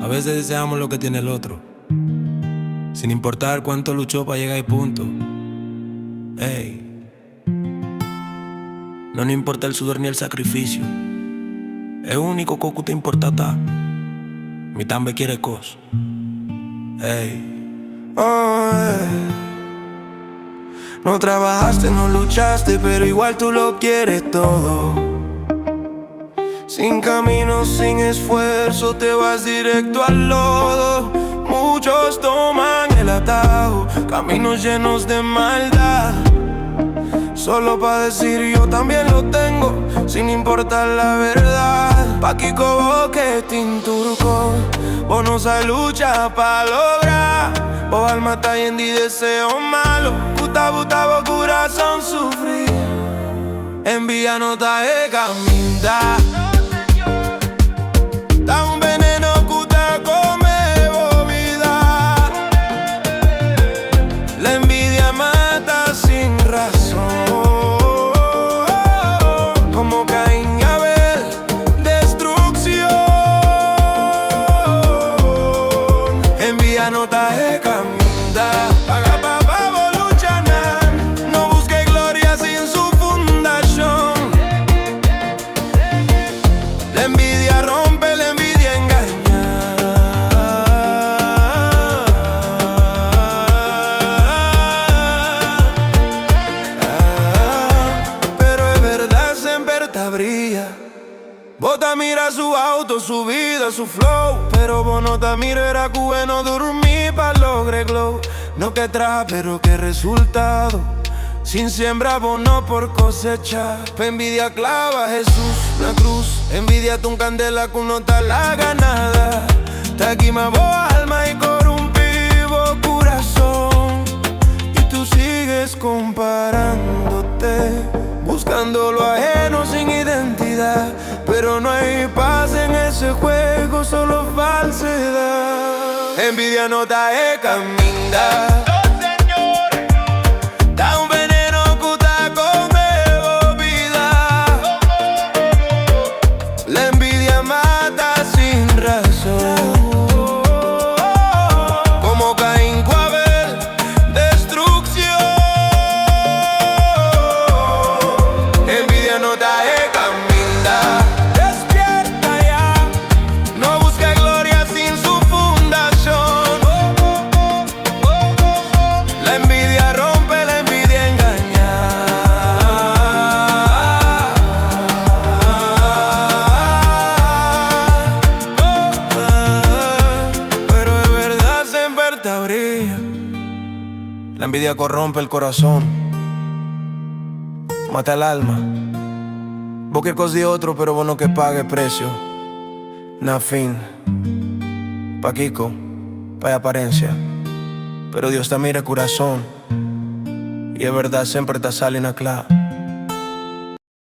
A veces deseamos lo que tiene el otro, sin importar cuánto luchó para llegar y punto. Ey, no nos importa el sudor ni el sacrificio. Es único que te importa ta. Mi tambe quiere cos. Ey, oh, no trabajaste, no luchaste, pero igual tú lo quieres todo. Sin camino, sin esfuerzo, te vas directo al lodo. Muchos toman el atajo, caminos llenos de maldad, solo pa' decir yo también lo tengo, sin importar la verdad. Pa' Kiko Boquetín Turco, vos no sabes lucha pa' lograr. Vos alma está llena y deseo malo. Puta, vos corazón sufrir. Envía nota de camindar. Da un veneno que te come bobida. La envidia mata sin razón, como Caín y Abel, destrucción. Envía nota de camindar. Paga pa' luchar, no busque gloria sin su fundación. La envidia rompe, la envidia engaña. Pero es verdad, siempre te brilla. Vos te mira su auto, su vida, su flow, pero vos no te mira, era que no dormí pa' lograr glow. No que traja, pero que resultado. Sin siembra, vos no por cosecha. Pa' envidia clava Jesús la cruz. Envidia tu candela que no te la ganada. Te aquí más vos alma y corrompivo corazón. Y tú sigues comparándote, buscando lo ajeno sin identidad. Pero no hay paz en ese juego, solo falsedad. Envidia no te deja caminar. Da un veneno que te come bobida. La envidia mata sin razón, como Caín y Abel, destrucción. Envidia no te deja caminar. Despierta ya, no busques gloria sin su fundación. La envidia rompe, la envidia engaña. Pero de verdad siempre te brilla. La envidia corrompe el corazón, mata el alma. Vos que cos de otro, pero vos no que pague precio. Na fin, pa' Kiko, pa' apariencia. Pero Dios te mira el corazón, y es verdad siempre te sale en la clave.